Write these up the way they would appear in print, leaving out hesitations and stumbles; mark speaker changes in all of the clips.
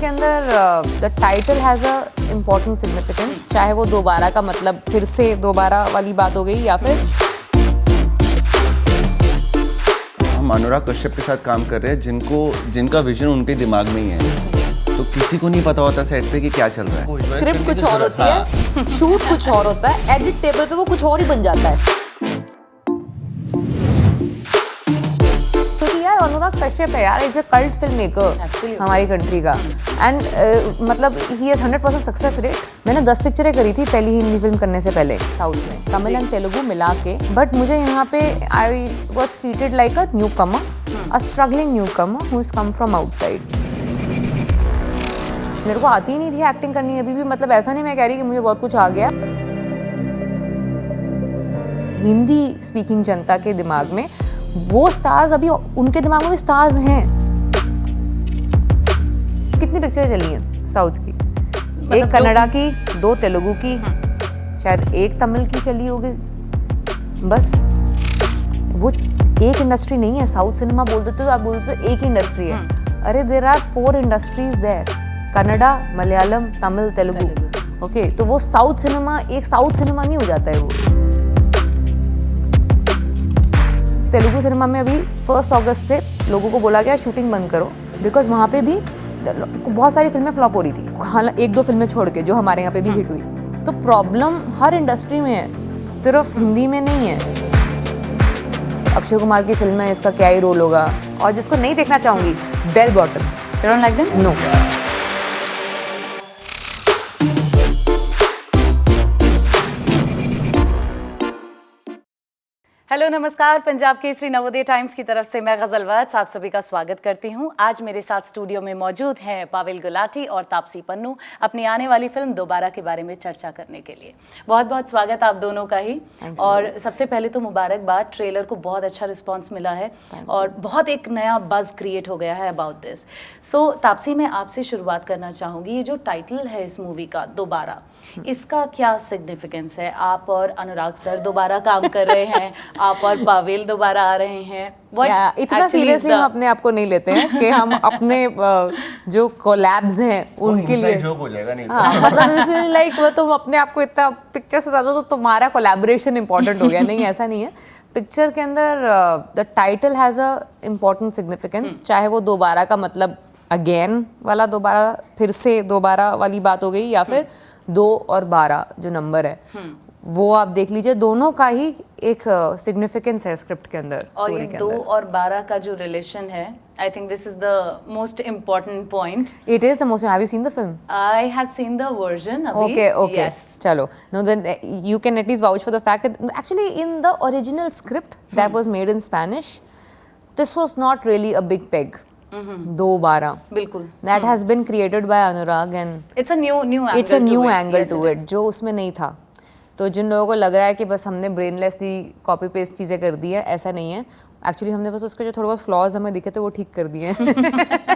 Speaker 1: के अंदर the title has a important significance, चाहे वो दोबारा का मतलब फिर से दोबारा वाली बात हो गई या फिर
Speaker 2: हम अनुराग कश्यप के साथ काम कर रहे हैं जिनका विजन उनके दिमाग में ही है, तो किसी को नहीं पता होता सेट पे कि क्या चल रहा है।
Speaker 1: स्क्रिप्ट कुछ और होती है, शूट कुछ और होता है, एडिट टेबल पे वो कुछ और ही बन जाता है। क्योंकि यार अनुराग कश्यप है यार, is a cult film maker हमारी कंट्री का एंड मतलब ही हैज 100% सक्सेस रेट। मैंने 10 पिक्चरें करी थी पहली हिंदी फिल्म करने से पहले साउथ में, तमिल एंड तेलुगु मिला के, बट मुझे यहाँ पे आई was treated like a new Qamar, a struggling new Qamar who is come from outside. मेरे को आती ही नहीं थी एक्टिंग करनी अभी भी, मतलब ऐसा नहीं मैं कह रही कि मुझे बहुत कुछ आ गया। हिंदी स्पीकिंग जनता के दिमाग में वो स्टार्स, अभी उनके दिमाग में भी स्टार्स हैं। कितनी पिक्चरें चली हैं साउथ की, मतलब एक कन्नड़ा की, 2 तेलुगु की, शायद एक तमिल की चली होगी, बस। वो एक इंडस्ट्री नहीं है। साउथ सिनेमा बोल देते तो आप बोल देते एक ही इंडस्ट्री है। अरे there are 4 industries there, Kannada, Malayalam, Tamil, Telugu. Okay, तो वो साउथ सिनेमा एक साउथ सिनेमा नहीं हो जाता है वो। तेलुगु सिनेमा में अभी 1 अगस्त से लोगों को बोला गया शूटिंग बंद करो, बिकॉज वहाँ पे भी बहुत सारी फिल्में फ्लॉप हो रही थी, हालांकि 1-2 फिल्में छोड़ के जो हमारे यहाँ पे भी हिट हुई। तो प्रॉब्लम हर इंडस्ट्री में है, सिर्फ हिंदी में नहीं है। अक्षय कुमार की फिल्म है, इसका क्या ही रोल होगा। और जिसको नहीं देखना चाहूंगी, bell bottoms, you don't like them? No.
Speaker 3: Hello नमस्कार, पंजाब केसरी नवोदय टाइम्स की तरफ से मैं गजल वत्स आप सभी का स्वागत करती हूं। आज मेरे साथ स्टूडियो में मौजूद हैं पावेल गुलाटी और तापसी पन्नू, अपनी आने वाली फिल्म दोबारा के बारे में चर्चा करने के लिए। बहुत बहुत स्वागत आप दोनों का ही। और सबसे पहले तो मुबारकबाद, ट्रेलर को बहुत अच्छा रिस्पॉन्स मिला है और बहुत एक नया बज़ क्रिएट हो गया है अबाउट दिस। सो तापसी, मैं आपसे शुरुआत करना चाहूँगी। ये जो टाइटल है इस मूवी का, दोबारा, इसका क्या सिग्निफिकेंस है? आप और अनुराग सर दोबारा काम कर रहे हैं, आप और पावेल दोबारा आ रहे हैं।
Speaker 1: इतना सीरियसली हम अपने आप को नहीं लेते हैं कि हम अपने जो कोलैब्स हैं उनके लिए
Speaker 2: जोक हो जाएगा नहीं।
Speaker 1: हाँ, मतलब लाइक वो तुम अपने आप को इतना पिक्चर से ज्यादा तो तुम्हारा कोलैबोरेशन इंपॉर्टेंट हो गया। नहीं, ऐसा नहीं है। पिक्चर के अंदर the title has a important significance, चाहे वो दोबारा का मतलब अगेन वाला दोबारा, फिर से दोबारा वाली बात हो गई, या फिर 2 और 12 जो नंबर है वो आप देख लीजिए, दोनों का ही एक सिग्निफिकेंस है स्क्रिप्ट के अंदर।
Speaker 3: और ये 2 और 12 का जो रिलेशन है, I think this is the most important point.
Speaker 1: It is the most. Have you seen the film?
Speaker 3: I have seen the version अभी।
Speaker 1: ओके, चलो, no then you can at least vouch for the fact that actually in the original script that was made in Spanish, this was not really a big peg. 2-12
Speaker 3: बिल्कुल,
Speaker 1: that has been created by Anurag and
Speaker 3: it's a new angle,
Speaker 1: it's a new angle to it जो उसमें नहीं था। तो जिन लोगों को लग रहा है कि बस हमने ब्रेनलेसली कॉपी पेस्ट चीज़ें कर दी है, ऐसा नहीं है। एक्चुअली हमने बस उसके जो थोड़ा बहुत फ्लॉज हमें दिखे थे वो ठीक कर दिए हैं।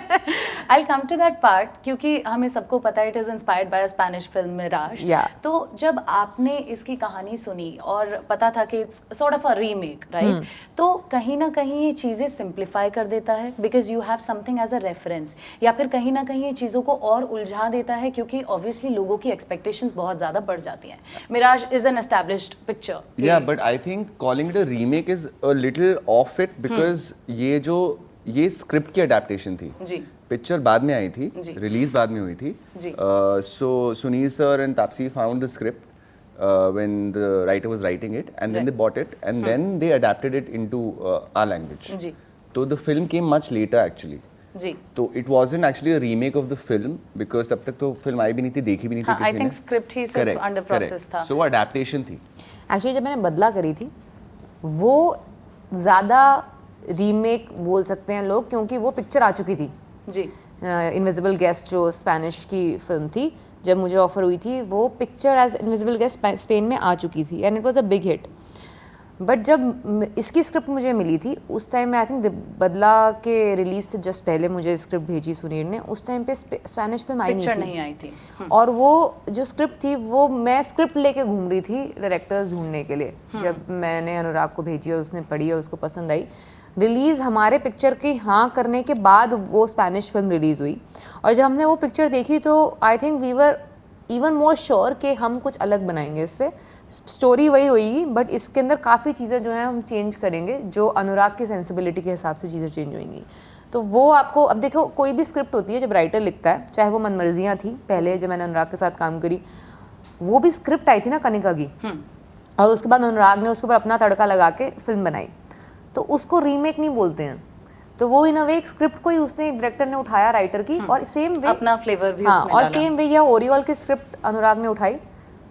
Speaker 3: I'll come to that part, क्योंकि हमें सबको पता है it is inspired by a Spanish film Miraj. तो जब आपने इसकी कहानी सुनी और पता था कि it's sort of a remake, right? तो कहीं ना कहीं ये चीज़ें सिंप्लीफाई कर देता है because you have something as a reference, या फिर कहीं ना कहीं ये चीज़ों को और उलझा देता है क्योंकि obviously लोगों की expectations बहुत ज़्यादा बढ़ जाती हैं। Mirage is an established picture.
Speaker 2: Yeah, but I think calling it a remake is a little off it because ये स्क्रिप्ट की अडेप्टेशन थी
Speaker 3: जी।
Speaker 2: पिक्चर बाद में आई थी, रिलीज बाद में हुई थी। So Sunil sir and Taapsee found the script when the writer was writing it, and then they bought it, and then they adapted it into our language.
Speaker 3: जी।
Speaker 2: So the film came much later actually.
Speaker 3: जी।
Speaker 2: तो it wasn't actually a remake of the film because तब तक तो film आई भी नहीं थी, देखी भी नहीं थी किसी ने।
Speaker 3: I think script ही सिर्फ under process था।
Speaker 2: So वो adaptation थी।
Speaker 1: एक्चुअली जब मैंने बदला करी थी वो ज़्यादा रीमेक बोल सकते हैं लोग, क्योंकि वो पिक्चर आ चुकी थी
Speaker 3: जी।
Speaker 1: इनविजिबल गेस्ट जो स्पेनिश की फिल्म थी, जब मुझे ऑफर हुई थी वो picture as Invisible Guest Spain में आ चुकी थी and it was a big hit. But जब इसकी स्क्रिप्ट मुझे मिली थी उस टाइम में, आई थिंक बदला के रिलीज से जस्ट पहले मुझे स्क्रिप्ट भेजी सुनील ने, उस टाइम पे स्पेनिश फिल्म नहीं आई थी। और वो जो स्क्रिप्ट थी वो मैं स्क्रिप्ट लेके घूम रही थी डायरेक्टर्स ढूंढने के लिए। जब मैंने अनुराग को भेजी और उसने पढ़ी और उसको पसंद आई, रिलीज़ हमारे पिक्चर की हाँ करने के बाद वो स्पेनिश फिल्म रिलीज़ हुई, और जब हमने वो पिक्चर देखी तो I think we were even more sure कि हम कुछ अलग बनाएंगे इससे। स्टोरी वही होगी बट इसके अंदर काफ़ी चीज़ें जो हैं हम चेंज करेंगे, जो अनुराग की सेंसिबिलिटी के हिसाब से चीज़ें चेंज होंगी। तो वो आपको, अब देखो कोई भी स्क्रिप्ट होती है जब राइटर लिखता है, चाहे वो मनमर्जियाँ थी पहले जब मैंने अनुराग के साथ काम करी, वो भी स्क्रिप्ट आई थी ना कनिका की, और उसके बाद अनुराग ने उसके ऊपर अपना तड़का लगा के फिल्म बनाई, तो उसको रीमेक नहीं बोलते हैं। तो वो इन अ वे एक स्क्रिप्ट को ही उसने डायरेक्टर ने उठाया राइटर की, और सेम वे
Speaker 3: अपना फ्लेवर भी
Speaker 1: हाँ,
Speaker 3: उसमें
Speaker 1: और
Speaker 3: डाला।
Speaker 1: सेम वे यह ओरियोल की स्क्रिप्ट अनुराग ने उठाई,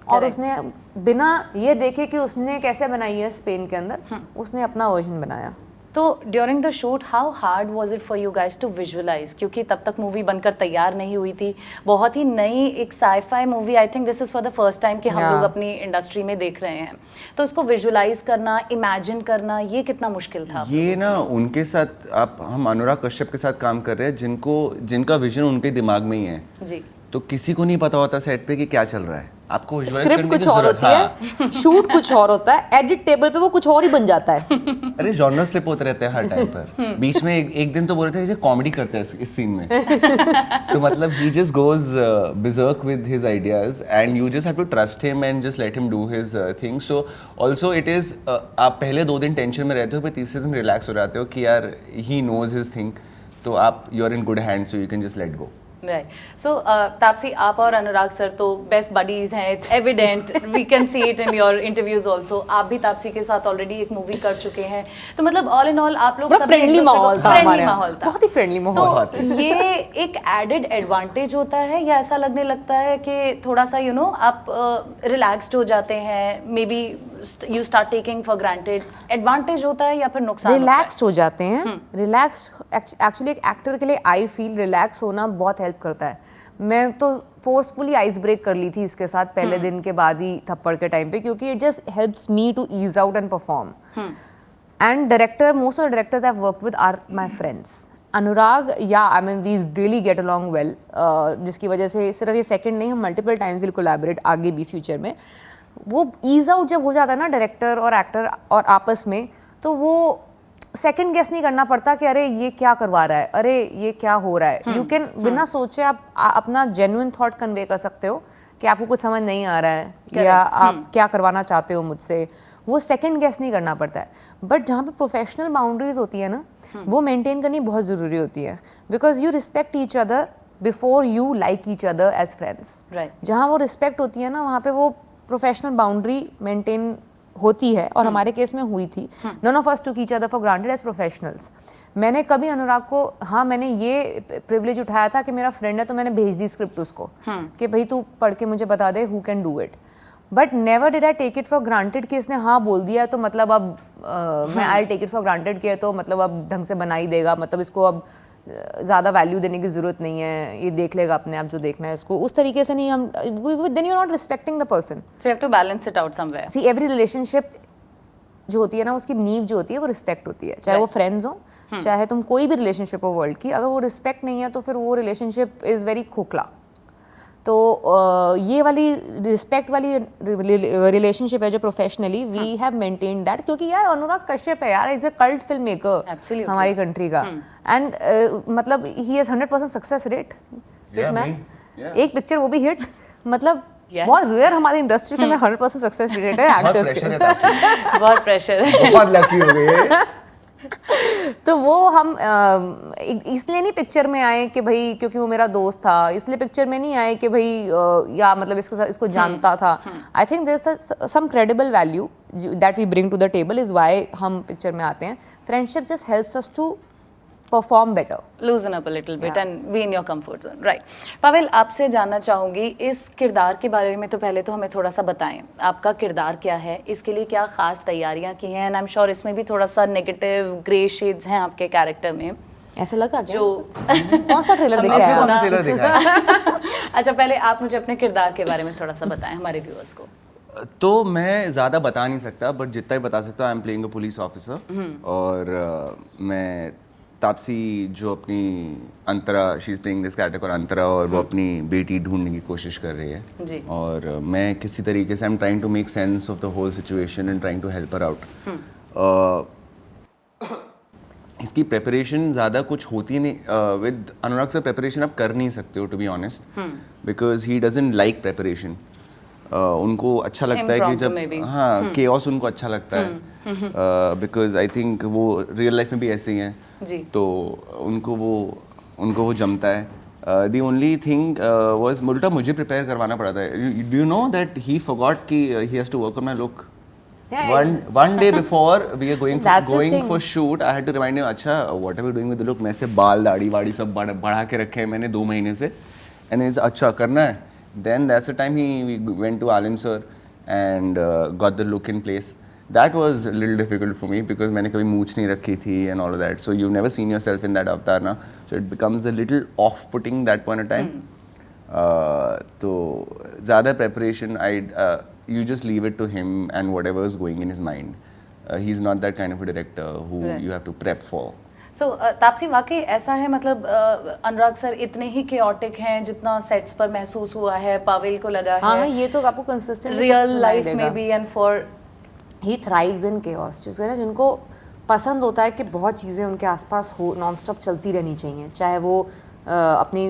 Speaker 1: और उसने बिना ये देखे कि उसने कैसे बनाई है स्पेन के अंदर, उसने अपना वर्जन बनाया।
Speaker 3: तो during the shoot how hard was it for you guys to visualise, क्योंकि तब तक मूवी बनकर तैयार नहीं हुई थी, बहुत ही नई एक sci-fi movie, I think this is for the first time कि हम
Speaker 1: Yeah.
Speaker 3: लोग अपनी इंडस्ट्री में देख रहे हैं, तो इसको विजुअलाइज करना, इमेजिन करना, ये कितना मुश्किल था?
Speaker 2: ये ना उनके साथ हम अनुराग कश्यप के साथ काम कर रहे हैं जिनका विजन उनके दिमाग में ही है
Speaker 3: जी।
Speaker 2: तो किसी को नहीं पता होता सेट पे कि क्या चल रहा है, आपको विजुअलाइज
Speaker 1: स्क्रिप्ट
Speaker 2: करने की
Speaker 1: कुछ और
Speaker 2: जरूरत
Speaker 1: होती है, शूट कुछ और होता है, एडिट टेबल पे वो कुछ और ही बन जाता है।
Speaker 2: अरे जॉनर स्लिप होते रहते हैं हर टाइम पर। बीच में एक दिन तो बोल रहे थे जैसे कॉमेडी करते हैं इस सीन में तो मतलब ही just goes berserk with his ideas and you just have to trust him and just let him do his thing. So also it is आप पहले 2 दिन टेंशन में रहते हो, फिर तीसरे दिन रिलैक्स हो जाते हो कि यार he knows his thing, तो आप you are in good hand, so you can just let go.
Speaker 3: Right. So Taapsee, आप और अनुराग सर तो बेस्ट बडीज हैं, it's evident, we can see it in your interviews also. आप भी तापसी के साथ ऑलरेडी एक मूवी कर चुके हैं, तो मतलब ऑल इन ऑल आप लोग सब
Speaker 1: फ्रेंडली माहौल था हमारे यहाँ, बहुत ही फ्रेंडली माहौल।
Speaker 3: तो ये एक एडेड एडवांटेज होता है, या ऐसा लगने लगता है कि थोड़ा सा आप रिलैक्स्ड हो जाते हैं, may be you start taking for granted? Advantage होता है या फिर नुकसान?
Speaker 1: रिलैक्स्ड हो जाते हैं। रिलैक्स एक्चुअली एक एक्टर के लिए आई फील रिलैक्स होना बहुत हेल्प करता है। मैं तो फोर्सफुली आइस ब्रेक कर ली थी इसके साथ पहले दिन के बाद ही थप्पड़ के टाइम पे, क्योंकि it just helps me to ease out and perform. And director, most of the directors I have worked with are my friends. Anurag, yeah I mean we really get along well, जिसकी वजह से सिर्फ ये second नहीं, हम multiple times will collaborate आगे भी future में। वो ईज आउट जब हो जाता है ना डायरेक्टर और एक्टर और आपस में, तो वो सेकंड गेस नहीं करना पड़ता कि अरे ये क्या करवा रहा है, अरे ये क्या हो रहा है। यू कैन बिना सोचे आप अपना जेन्युइन थॉट कन्वे कर सकते हो कि आपको कुछ समझ नहीं आ रहा है या आप क्या करवाना चाहते हो मुझसे, वो सेकंड गेस नहीं करना पड़ता है। बट जहाँ पे प्रोफेशनल बाउंड्रीज होती है ना, वो मेंटेन करनी बहुत ज़रूरी होती है, because you respect each other before you like each other as friends. जहाँ वो रिस्पेक्ट होती है ना, वहाँ पे वो प्रोफेशनल बाउंड्री मेंटेन होती है, और हमारे केस में हुई थी। None of us took each other for granted as professionals. मैंने कभी अनुराग को, हाँ मैंने ये प्रिविलेज उठाया था कि मेरा फ्रेंड है तो मैंने भेज दी स्क्रिप्ट उसको कि भाई तू पढ़ के मुझे बता दे who can do it, but never did I take it for granted कि इसने हाँ बोल दिया है तो मतलब अब मैं I take it for granted किया तो मतलब अब ढंग से बना ही देगा, मतलब इसको अब ज़्यादा वैल्यू देने की ज़रूरत नहीं है, ये देख लेगा अपने आप जो देखना है इसको, उस तरीके से नहीं। हम then you are not respecting the person,
Speaker 3: so you have to balance it out somewhere.
Speaker 1: See every relationship जो होती है ना, उसकी नींव जो होती है वो रिस्पेक्ट होती है, चाहे वो फ्रेंड्स हो, चाहे तुम कोई भी रिलेशनशिप हो वर्ल्ड की, अगर वो रिस्पेक्ट नहीं है तो फिर वो रिलेशनशिप इज़ वेरी खोखला। तो ये वाली रिस्पेक्ट वाली रिलेशनशिप है जो professionally we have maintain that, क्योंकि यार अनुराग कश्यप है यार, is a cult film maker हमारी कंट्री का, एंड मतलब he has 100% success rate this man. एक पिक्चर वो भी हिट, मतलब बहुत रेयर हमारी इंडस्ट्री के अंदर 100% सक्सेस रेट है एक्टर्स के।
Speaker 3: बहुत प्रेशर है,
Speaker 2: बहुत लकी हो गए।
Speaker 1: तो वो हम इसलिए नहीं पिक्चर में आए कि भाई क्योंकि वो मेरा दोस्त था, इसलिए पिक्चर में नहीं आए कि भाई या मतलब इसके साथ इसको जानता था। I think there is some credible value that we bring to the table, is why हम पिक्चर में आते हैं। Friendship just helps us to perform better,
Speaker 3: loosen up a little bit and be in your comfort zone, right. Pavail, आपसे जानना चाहूँगी इस किरदार के बारे में, तो पहले तो हमें थोड़ा सा बताएं आपका किरदार क्या है, इसके लिए क्या खास तैयारियां की हैं, एंड आई एम श्योर इसमें भी थोड़ा सा नेगेटिव ग्रे शेड्स हैं आपके कैरेक्टर में।
Speaker 1: ऐसा लगा क्या?
Speaker 3: जो
Speaker 1: कौन सा ट्रेलर देखा है?
Speaker 2: कौन सा ट्रेलर देखा है?
Speaker 3: अच्छा, पहले आप मुझे अपने किरदार के बारे में थोड़ा सा बताएं हमारे व्यूअर्स को।
Speaker 2: तो मैं ज़्यादा बता नहीं सकता, बट जितना ही बता सकता हूँ, I am playing a police officer, और मैं तापसी जो अपनी Antara, she is playing this character Antara, और वो अपनी बेटी ढूंढने की कोशिश कर रही है
Speaker 3: जी।
Speaker 2: और मैं किसी तरीके से I am trying to make sense of the whole situation and trying to help her out. इसकी प्रेपरेशन ज़्यादा कुछ होती नहीं, विद अनुराग सर प्रेपरेशन आप कर नहीं सकते हो to be honest, because he doesn't like preparation. उनको अच्छा लगता है कि जब हाँ केओस उनको अच्छा लगता है, बिकॉज आई थिंक वो रियल लाइफ में भी ऐसे ही हैं
Speaker 3: जी।
Speaker 2: तो उनको वो जमता है। दी ओनली थिंग वॉज उल्टा मुझे प्रिपेयर करवाना पड़ा था। Do you know that he forgot कि he has to work on my look. One day before we are going for shoot, I had to remind him, अच्छा what are we doing with the look? मैं से बाल दाढ़ी वाड़ी सब बढ़ा के रखे हैं मैंने 2 महीने से, and he said अच्छा करना है। Then that's the time we went to Alan sir and got the look in place. That was a little difficult for me because मैंने कभी मूछ नहीं रखी थी and all of that. So you've never seen yourself in that avatar ना, so it becomes a little off-putting that point of time. तो ज़्यादा preparation you just leave it to him and whatever is going in his mind. He's not that kind of a director who you have to prep for.
Speaker 3: So Taapsee वाकई ऐसा है, मतलब अनुराग sir इतने ही chaotic हैं जितना sets पर महसूस हुआ है, पावेल को लगा
Speaker 1: हाँ,
Speaker 3: है
Speaker 1: ये तो आपको कंसिस्टेंट
Speaker 3: रियल लाइफ में भी, and for
Speaker 1: he thrives in chaos, जिनको पसंद होता है कि बहुत चीज़ें उनके आसपास हो, नॉन स्टॉप चलती रहनी चाहिए, चाहे वो अपनी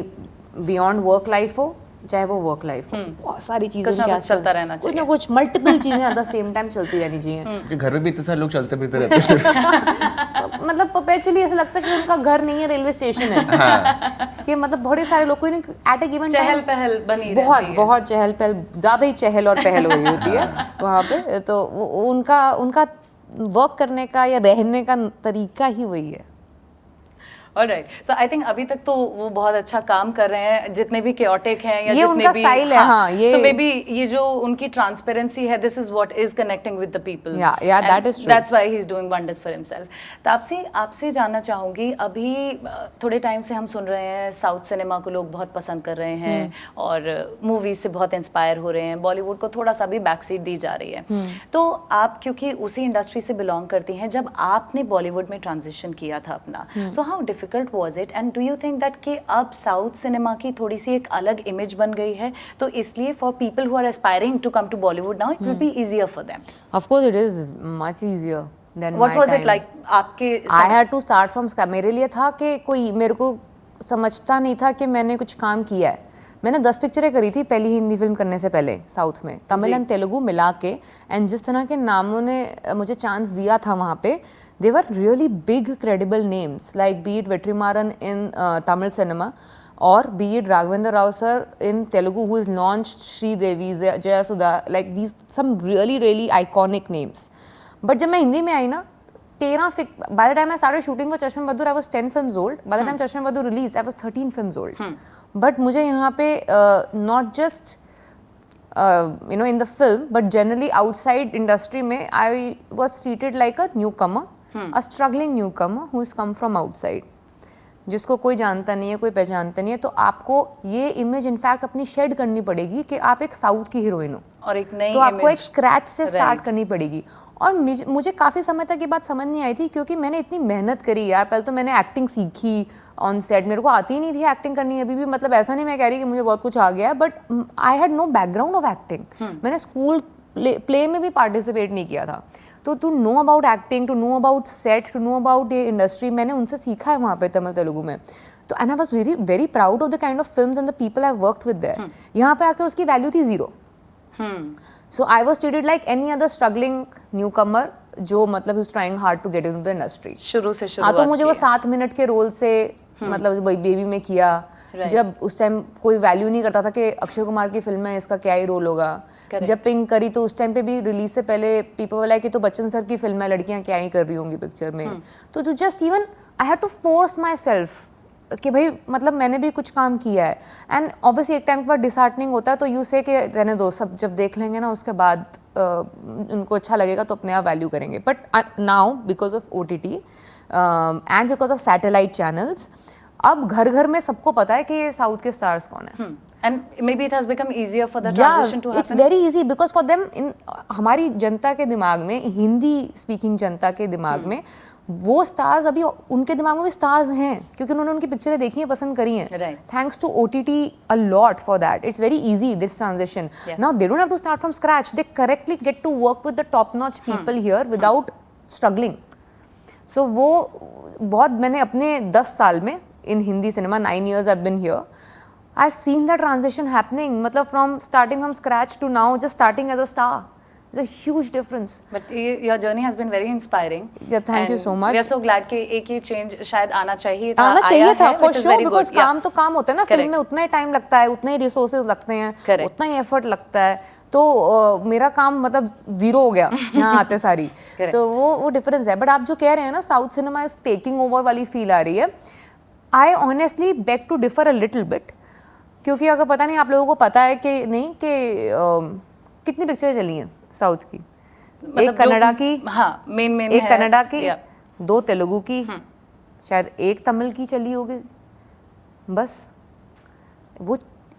Speaker 1: बियॉन्ड वर्क लाइफ हो, चाहे वो वर्क लाइफ हो, बहुत सारी चीजें
Speaker 3: कुछ ना कुछ चलता रहना
Speaker 1: चाहिए, कुछ ना कुछ मल्टीपल चीजें एट द सेम टाइम चलती रहनी चाहिए।
Speaker 2: कि घर में भी इतने सारे लोग चलते फिरते रहते हैं
Speaker 1: मतलब परपेचुअली ऐसा लगता है कि उनका घर नहीं है, रेलवे स्टेशन है कि मतलब बहुत सारे लोग को एट ए गिवन
Speaker 3: चहल पहल बनी
Speaker 1: बहुत चहल पहल, ज्यादा ही चहल और पहल हो रही होती है वहाँ पे। तो उनका वर्क करने का या रहने का तरीका ही वही है।
Speaker 3: ऑलराइट, सो आई थिंक अभी तक तो वो बहुत अच्छा काम कर रहे हैं, जितने भी chaotic हैं या
Speaker 1: ये
Speaker 3: जितने
Speaker 1: उनका
Speaker 3: भी
Speaker 1: स्टाइल है। हाँ, ये
Speaker 3: सो मे बी ये जो उनकी ट्रांसपेरेंसी है, this is what is connecting with the people,
Speaker 1: yeah that is true,
Speaker 3: that's why he is doing wonders for himself. Taapsee, आपसे जानना चाहूंगी, अभी थोड़े टाइम से हम सुन रहे हैं साउथ सिनेमा को लोग बहुत पसंद कर रहे हैं और मूवीज से बहुत इंस्पायर हो रहे हैं, बॉलीवुड को थोड़ा सा भी बैक सीट दी जा रही है। तो आप क्योंकि उसी इंडस्ट्री से बिलोंग करती हैं, जब आपने बॉलीवुड में ट्रांजिशन किया था अपना, so how difficult was it, and do you think that कि अब साउथ सिनेमा की थोड़ी सी एक अलग इमेज बन गई है, तो इसलिए for people who are aspiring to come to Bollywood now it will be easier for them?
Speaker 1: Of course it is much easier than
Speaker 3: what was it like आपके?
Speaker 1: I had to start from scratch. मेरे लिए था कि कोई मेरे को समझता नहीं था कि मैंने कुछ काम किया है। मैंने 10 पिक्चरें करी थी पहली हिंदी फिल्म करने से पहले साउथ में, तमिल एंड तेलुगु मिला के, एंड जिस तरह के नामों ने मुझे चांस दिया था वहाँ पे, they were really big credible names, like be it Vetrimaran in Tamil cinema or be it Raghavendra Rao sir in Telugu, who has launched Sri Devi, Jayasudha, like these some really iconic names. But जब मैं हिंदी में आई ना, by the time I started shooting for Chashme Badur, I was 10 films old. By the time Chashme Badur released, I was 13 films old. But मुझे यहाँ पे not just in the film, but generally outside industry में I was treated like a newcomer, a struggling newcomer who has come from outside, जिसको कोई जानता नहीं है, कोई पहचानता नहीं है। तो आपको ये इमेज इनफैक्ट अपनी शेड करनी पड़ेगी कि आप एक साउथ की हीरोइन हो,
Speaker 3: और एक नई
Speaker 1: तो आपको एक स्क्रैच से स्टार्ट
Speaker 3: Right.
Speaker 1: करनी पड़ेगी। और मुझे काफ़ी समय तक ये बात समझ नहीं आई थी, क्योंकि मैंने इतनी मेहनत करी यार। पहले तो मैंने एक्टिंग सीखी ऑन सेट, मेरे को आती ही नहीं थी एक्टिंग करनी अभी भी, मतलब ऐसा नहीं मैं कह रही कि मुझे बहुत कुछ आ गया है, but I had no background of acting. मैंने स्कूल प्ले में भी पार्टिसिपेट नहीं किया था। तो to know about acting, to know about set, to know about ये इंडस्ट्री, मैंने उनसे सीखा है वहाँ पे तमिल तेलुगु में। तो and I was very proud of the kind of films and the people I worked with there. यहाँ पे आके उसकी वैल्यू थी 0। So I was treated like any other struggling newcomer, जो मतलब is trying hard to get into the industry.
Speaker 3: शुरू से
Speaker 1: हाँ, तो मुझे वो 7 मिनट के रोल से मतलब बेबी में किया, जब उस टाइम कोई वैल्यू नहीं करता था कि अक्षय कुमार की फिल्म है, इसका क्या ही रोल होगा। जब पिंक करी तो उस टाइम पे भी रिलीज से पहले पीपल वर लाइक कि तो बच्चन सर की फिल्म है, लड़कियां क्या ही कर रही होंगी पिक्चर में। तो to just even I had to force myself कि भाई मतलब मैंने भी कुछ काम किया है। एंड ऑब्वियसली एक टाइम के बाद डिसहार्टनिंग होता है, तो यू से कि रहने दो, सब जब देख लेंगे ना उसके बाद उनको अच्छा लगेगा तो अपने आप वैल्यू करेंगे। But now because of OTT and because of satellite channels, अब घर घर में सबको पता है कि ये साउथ के स्टार्स कौन है।
Speaker 3: And maybe it has become easier for the transition to happen.
Speaker 1: It's very easy because for them, हमारी जनता के दिमाग में, हिंदी स्पीकिंग जनता के दिमाग में, वो स्टार्स अभी उनके दिमाग में भी स्टार्स हैं, क्योंकि उन्होंने उनकी पिक्चरें देखी हैं, पसंद करी हैं।
Speaker 3: Right.
Speaker 1: Thanks to OTT a lot for that. It's very easy, this transition.
Speaker 3: Yes.
Speaker 1: Now they don't have to start from scratch. They correctly get to work with the top-notch people here without struggling. सो वो बहुत मैंने अपने 10 साल में इन Hindi cinema 9 years I've been here, I've seen the transition happening. मतलब from starting from scratch to now just starting as a star. There's a huge difference.
Speaker 3: But your journey has been very inspiring.
Speaker 1: Yeah, thank you
Speaker 3: And
Speaker 1: so much.
Speaker 3: We are so glad कि एक ये change शायद आना चाहिए था.
Speaker 1: आना
Speaker 3: आया
Speaker 1: चाहिए था
Speaker 3: है,
Speaker 1: for
Speaker 3: which is
Speaker 1: sure,
Speaker 3: very
Speaker 1: because
Speaker 3: good. Yeah.
Speaker 1: काम तो काम होता है ना, फिल्म में उतना ही टाइम लगता है, उतने ही रिसोर्सेज लगते हैं,
Speaker 3: Correct.
Speaker 1: उतना ही एफर्ट लगता है, तो मेरा काम मतलब जीरो हो गया यहाँ आते सारी. तो वो डिफरेंस है. बट आप जो कह रहे हैं ना, south cinema is taking over वाली फील आ रही है. I honestly beg to differ a little bit, क्योंकि अगर पता नहीं आप लोगों को पता है कि नहीं कि कितनी पिक्चर चली हैं साउथ की. एक कन्नड़ा की,
Speaker 3: हाँ मेन
Speaker 1: एक कन्नड़ा की,
Speaker 3: Yeah.
Speaker 1: 2 तेलुगु की, शायद एक तमिल की चली होगी, बस. वो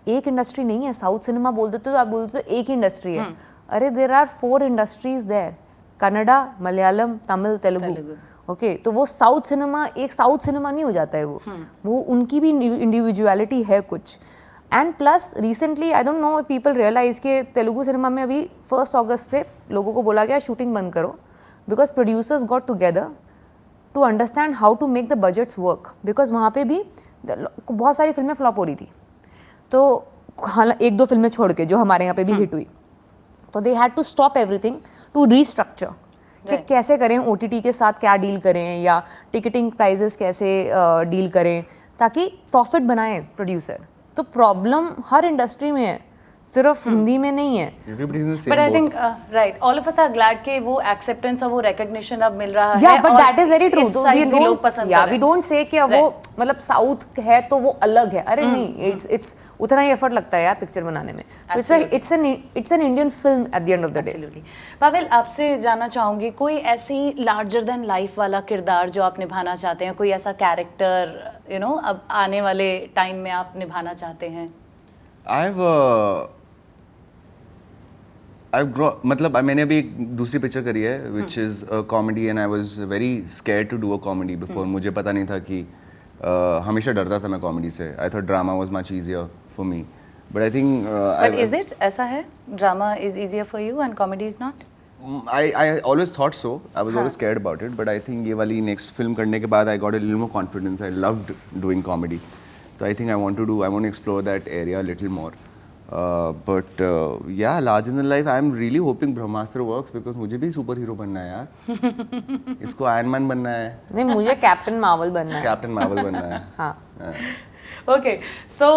Speaker 1: एक इंडस्ट्री नहीं है. साउथ सिनेमा बोल देते तो आप बोलते तो एक इंडस्ट्री है. अरे there are 4 industries there, Kannada, Malayalam, Tamil, Telugu. Okay, तो वो साउथ सिनेमा एक साउथ सिनेमा नहीं हो जाता है. वो उनकी भी इंडिविजुअलिटी है कुछ. And plus recently I don't know people realise कि तेलुगु सिनेमा में अभी 1 अगस्त से लोगों को बोला गया शूटिंग बंद करो, because producers got together to understand how to make the budgets work. Because वहाँ पे भी बहुत सारी फिल्में फ्लॉप हो रही थी, तो हालांकि 1-2 फिल्में छोड़ के जो हमारे यहाँ पे भी हिट हुई, तो they had to stop everything to restructure कि कैसे करें, OTT के साथ क्या डील करें या टिकटिंग प्राइजेस कैसे डील करें ताकि प्रॉफिट बनाए प्रोड्यूसर. तो प्रॉब्लम हर इंडस्ट्री में है, सिर्फ हिंदी में नहीं है.
Speaker 3: But I think right, all of us are glad कि वो acceptance और वो recognition अब मिल रहा है.
Speaker 1: Yeah, but that is very true.
Speaker 3: इस side भी लोग पसंद कर रहे हैं.
Speaker 1: We don't say कि वो मतलब साउथ है तो वो अलग है. अरे नहीं, it's उतना ही एफर्ट लगता है यार पिक्चर बनाने में. So it's an Indian film at the end of the day.
Speaker 3: Absolutely. Pavail, आपसे जानना चाहूँगी कोई ऐसी larger than life वाला किरदार जो आप निभाना चाहते हैं, कोई ऐसा कैरेक्टर अब आने वाले टाइम में आप निभाना चाहते हैं?
Speaker 2: मतलब मैंने अभी एक दूसरी पिक्चर करी है which is a comedy and I was very scared to do a comedy before. मुझे पता नहीं था कि हमेशा डरता था मैं कॉमेडी से. I thought drama was much easier for me, but I think
Speaker 3: but is it ऐसा है, drama is easier for you and comedy is not?
Speaker 2: I always thought so. I was always scared about it, but I think ये वाली next film करने के बाद I got a little more confidence. I loved doing comedy, so I think I want to explore that area a little more. But yeah, larger than life, I'm really hoping Brahmastra works because मुझे भी super hero बनना है यार. इसको iron man बनना है.
Speaker 1: नहीं, मुझे कैप्टन मार्वल बनना है.
Speaker 2: कैप्टन मार्वल बनना है.
Speaker 1: हाँ.
Speaker 3: Okay, so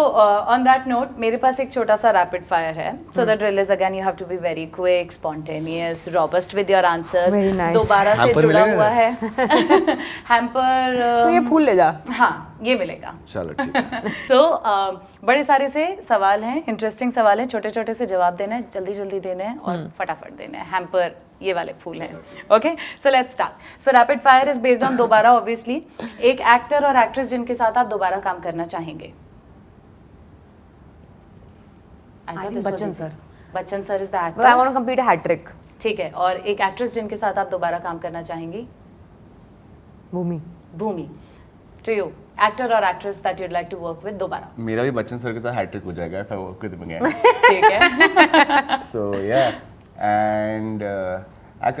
Speaker 3: on that note, मेरे पास एक छोटा सा rapid fire है. So the drill is again you have to be very quick, spontaneous, robust with your answers.
Speaker 1: Very nice.
Speaker 3: दोबारा से
Speaker 2: Hamper
Speaker 3: जुड़ा
Speaker 2: मिलेगा?
Speaker 3: हुआ है. Hamper.
Speaker 1: तो ये फूल ले जा.
Speaker 3: हाँ, ये मिलेगा.
Speaker 2: चलो ठीक है.
Speaker 3: तो बड़े सारे से सवाल हैं, इंटरेस्टिंग सवाल हैं, छोटे छोटे से जवाब देने हैं, जल्दी जल्दी देने हैं और फटाफट देने हैं. हैम्पर ये वाले फूल हैं. Okay, so let's start. So rapid fire is based on दोबारा ऑब्वियसली. एक एक्टर और एक्ट्रेस जिनके साथ आप दोबारा काम करना चाहेंगे?
Speaker 1: Bachchan sir.
Speaker 3: Bachchan sir is the
Speaker 1: I
Speaker 3: actor.
Speaker 1: want to complete a hat trick.
Speaker 3: ठीक है. और एक एक्ट्रेस जिनके साथ आप दोबारा काम करना चाहेंगी?
Speaker 1: Bhumi.
Speaker 3: Bhumi. To you, actor और actress that you'd like to work with दोबारा?
Speaker 2: मेरा भी बच्चन सर के साथ हैट्रिक हो जाएगा if I work with him again.
Speaker 3: ठीक है.
Speaker 2: So yeah, and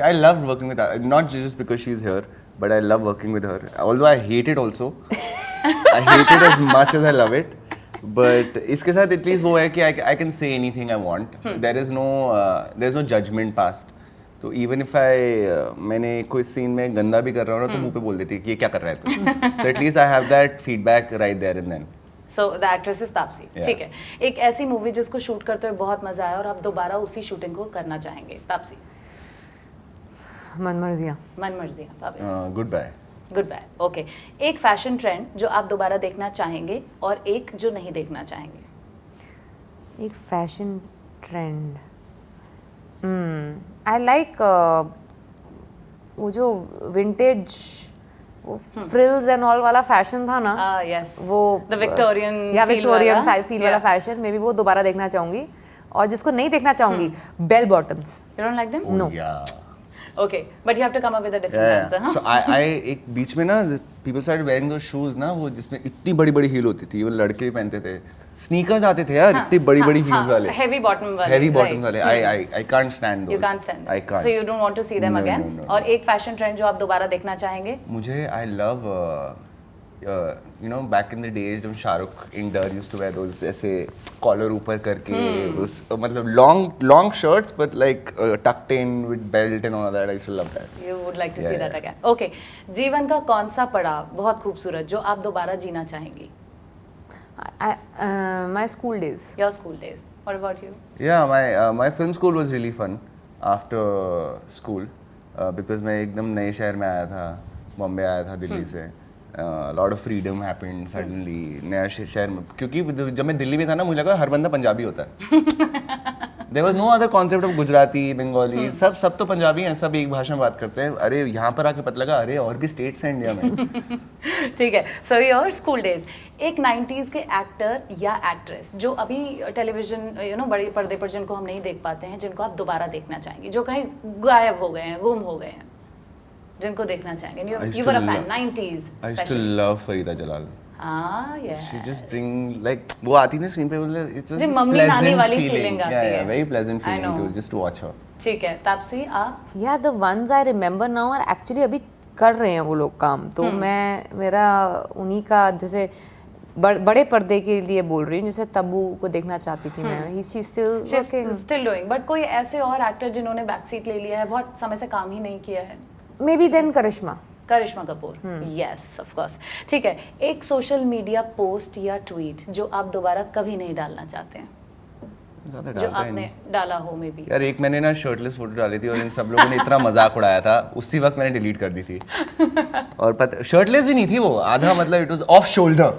Speaker 2: I love working with her. Not just because she's here, but I love working with her. Although I hate it also. I hate it as much as I love it. But इसके साथ at least वो है कि I can say anything I want. There's no judgment passed. तो even if मैंने कोई scene में गंदा भी कर रहा हूँ ना तो मुंह पे बोल देती है कि ये क्या कर रहा है तू. So at least I have that feedback right there and then.
Speaker 3: So the actress is Taapsee.
Speaker 2: Yeah.
Speaker 3: ठीक है. एक ऐसी मूवी जिसको शूट करते हुए बहुत मजा आया और आप दोबारा उसी शूटिंग को करना चाहेंगे? Taapsee.
Speaker 1: Manmarziyaan.
Speaker 3: Manmarziyaan.
Speaker 2: Goodbye.
Speaker 3: Goodbye. Okay, एक फैशन ट्रेंड जो आप दोबारा देखना चाहेंगे और एक जो नहीं देखना चाहेंगे?
Speaker 1: एक फैशन ट्रेंड. आई लाइक वो जो विंटेज वो फ्रिल्स एंड ऑल वाला फैशन था ना.
Speaker 3: यस,
Speaker 1: वो
Speaker 3: द विक्टोरियन
Speaker 1: या विक्टोरियन फील वाला फैशन, मे बी वो दोबारा देखना चाहूंगी. और जिसको नहीं देखना चाहूंगी, bell bottoms.
Speaker 3: You don't like them?
Speaker 1: No.
Speaker 2: Yeah.
Speaker 3: Okay, but you have to come up with a different answer.
Speaker 2: So I एक बीच में ना people started wearing those shoes ना वो जिसमें इतनी बड़ी बड़ी हील होती थी. वो लड़के भी पहनते थे. स्नीकर्स आते थे यार, इतनी बड़ी बड़ी हील्स वाले,
Speaker 3: हेवी बॉटम वाले,
Speaker 2: हेवी बॉटम वाले. I can't stand those.
Speaker 3: You can't stand them.
Speaker 2: I can't.
Speaker 3: So you don't want to see them
Speaker 2: No,
Speaker 3: again.
Speaker 2: no, no,
Speaker 3: और एक फैशन ट्रेंड जो आप दोबारा देखना चाहेंगे?
Speaker 2: मुझे I love you know back in the days जब शाहरुख इन डर used to wear those ऐसे कॉलर ऊपर करके those मतलब long shirts but like tucked in with belt and all that. I used to love that.
Speaker 3: You would like to see
Speaker 2: Yeah,
Speaker 3: that again. Okay. जीवन का कौन सा पड़ाव बहुत खूबसूरत जो आप दोबारा जीना चाहेंगी?
Speaker 1: My school days.
Speaker 3: Your school days. What about you?
Speaker 2: Yeah, my film school was really fun after school because मैं एकदम नए शहर में आया था, बॉम्बे आया था दिल्ली से. Lot of freedom happened suddenly नया शहर में, क्योंकि जब मैं दिल्ली में था ना मुझे लगा हर बंदा पंजाबी होता है. There was no other concept of Gujarati, Bengali, सब तो पंजाबी हैं, सब एक भाषा में बात करते हैं. अरे यहाँ पर आके पता लगा अरे और भी स्टेट्स हैं इंडिया में.
Speaker 3: ठीक है. So your school days. एक 90s के एक्टर या एक्ट्रेस जो अभी टेलीविजन बड़े पर्दे पर जिनको हम नहीं देख पाते हैं, जिनको आप दोबारा देखना चाहेंगे, जो कहीं गायब हो गए हैं, गुम हो गए हैं, जिनको देखना चाहेंगे. You were a fan 90s.
Speaker 2: I used to love Farida Jalal.
Speaker 3: yes.
Speaker 2: She just bring like वो आती थी स्क्रीन पे, मतलब it was
Speaker 3: जी, मम्मी नानी वाली
Speaker 2: feeling.
Speaker 3: feeling आती
Speaker 2: Yeah,
Speaker 3: है.
Speaker 2: yeah, very pleasant
Speaker 3: I
Speaker 2: feeling
Speaker 3: know.
Speaker 2: to just watch her.
Speaker 3: ठीक है. तापसी आप?
Speaker 1: यार the ones I remember now और एक्चुअली अभी कर रहे हैं वो लोग काम, तो मेरा उन्हीं का जैसे बड़े पर्दे के लिए बोल रही हूँ, जैसे तब्बू को देखना चाहती थी मैं. He
Speaker 3: still doing. बट कोई ऐसे और एक्टर जिन्होंने बैक सीट ले लिया है, बहुत समय से काम ही नहीं किया है?
Speaker 1: Maybe then Karisma
Speaker 3: Kapoor. Yes of course. ठीक है. एक सोशल मीडिया पोस्ट या ट्वीट जो आप दोबारा कभी नहीं डालना चाहते हैं,
Speaker 2: ज़्यादा
Speaker 3: जो
Speaker 2: डालता ही
Speaker 3: आपने
Speaker 2: नहीं.
Speaker 3: डाला हो मे बी?
Speaker 2: यार एक मैंने ना शर्टलेस फोटो डाली थी और इन सब लोगों ने इतना मजाक उड़ाया था, उसी वक्त मैंने डिलीट कर दी थी. और पता शर्टलेस भी नहीं थी वो, आधा मतलब it was off shoulder.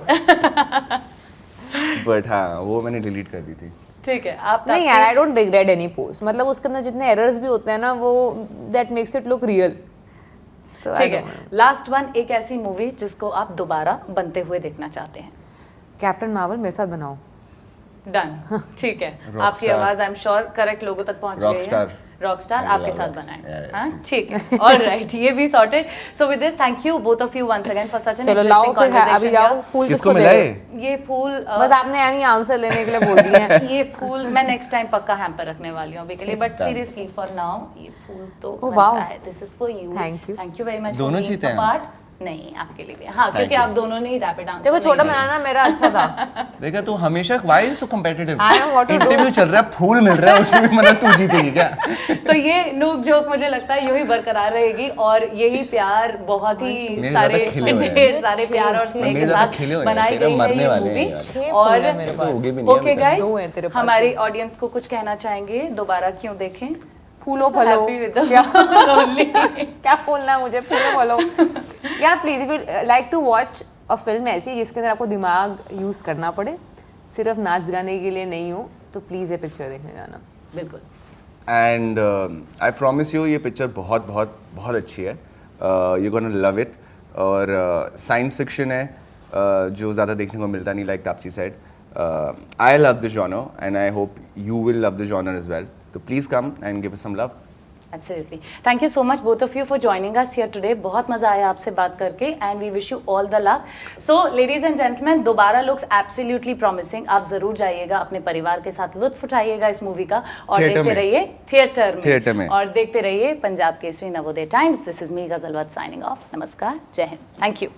Speaker 2: But हाँ वो मैंने डिलीट कर दी थी.
Speaker 3: ठीक है. आप
Speaker 1: नहीं यार, I don't regret any post. मतलब उसके अंदर जितने एरर्स भी होते हैं ना, वो that makes it look real.
Speaker 3: ठीक है. Last one. एक ऐसी मूवी जिसको आप दोबारा बनते हुए देखना चाहते हैं?
Speaker 1: कैप्टन मार्वल मेरे साथ बनाओ.
Speaker 3: डन. ठीक है.
Speaker 2: Rockstar.
Speaker 3: आपकी आवाज आई एम श्योर करेक्ट लोगों तक पहुंच गई है. रॉकस्टार
Speaker 2: I
Speaker 3: आपके
Speaker 2: love
Speaker 3: साथ
Speaker 2: it.
Speaker 3: बनाए.
Speaker 2: Yeah,
Speaker 3: हाँ ठीक है. ऑलराइट. ये भी sorted. So with this thank you both of you once again for such an
Speaker 1: चलो लाओ
Speaker 3: इंटरेस्टिंग
Speaker 1: फिर अभी जाओ.
Speaker 3: कन्वर्सेशन.
Speaker 1: फूल
Speaker 2: किसको
Speaker 1: दे
Speaker 2: मिला
Speaker 1: रहे
Speaker 2: ये?
Speaker 1: हो?
Speaker 3: ये फूल
Speaker 1: बस आपने एमी आंसर लेने के लिए बोल दिया है.
Speaker 3: ये फूल मैं नेक्स्ट टाइम पक्का हैम्पर रखने वाली हूँ अभी के लिए. बट सीरियसली फॉर नाउ ये फूल तो
Speaker 1: Oh, wow.
Speaker 3: बनता है. This is for you.
Speaker 1: Thank you.
Speaker 3: Thank you very much.
Speaker 2: दोनों जीते हैं.
Speaker 3: पार्ट नहीं आपके लिए भी. हाँ क्योंकि
Speaker 2: you.
Speaker 3: आप दोनों ने ही रैपिड आंसर.
Speaker 1: देखो छोटा बनाना मेरा अच्छा था.
Speaker 2: देखा तू हमेशा why you so competitive.
Speaker 1: I know what to do.
Speaker 2: Interview चल रहा है, फूल मिल रहा है, उसमें भी मतलब तू जीतेगी क्या?
Speaker 3: तो ये नोक जोक मुझे लगता है यूं ही बरकरार रहेगी और यही प्यार बहुत ही
Speaker 2: मेरे
Speaker 3: सारे
Speaker 2: ज़्यादा खिले हुए हैं.
Speaker 3: ढेर सारे प्यार और स्नेह
Speaker 2: मेरे
Speaker 3: के
Speaker 2: ज़्यादा
Speaker 3: साथ
Speaker 2: खिले हुए हैं.
Speaker 3: बनाई
Speaker 2: तेरा
Speaker 3: गई है
Speaker 2: मरने
Speaker 3: ये
Speaker 2: वाले हैं
Speaker 3: मूवी.
Speaker 2: यार.
Speaker 1: 6
Speaker 3: और
Speaker 1: फूल है मेरे पास.
Speaker 2: होगी भी नहीं है
Speaker 3: ओके
Speaker 2: अभी तक.
Speaker 3: गाइस,
Speaker 1: 2 हैं तेरे पास.
Speaker 3: हमारी ऑडियंस को कुछ कहना चाहेंगे, दोबारा क्यों देखें?
Speaker 1: फूलो फलो.
Speaker 3: Happy with the
Speaker 1: क्या
Speaker 3: only.
Speaker 1: क्या बोलना है मुझे? फूलो फलो. यार please if you like to watch a film ऐसी जिसके अंदर आपको दिमाग यूज करना पड़े, सिर्फ नाच गाने के लिए नहीं हो, तो प्लीज ये पिक्चर देखने जाना.
Speaker 3: बिल्कुल.
Speaker 2: एंड आई प्रॉमिस यू ये पिक्चर बहुत बहुत बहुत अच्छी है. You gonna love it. और साइंस फिक्शन है जो ज़्यादा देखने को मिलता नहीं, like Taapsee said. I love this genre and I hope you will love this genre as well. तो please come and give us some love.
Speaker 3: Absolutely. Thank you so much both of you for joining us here today. बहुत मजा आया आपसे बात करके and we wish you all the luck. So ladies and gentlemen, दोबारा looks absolutely promising. आप जरूर जाइएगा, अपने परिवार के साथ लुत्फ उठाइएगा इस मूवी का और देखते रहिए थिएटर में और देखते रहिए Punjab Kesari Navodaya Times. This is me Gazalvat signing off. नमस्कार, जय हिंद. Thank you.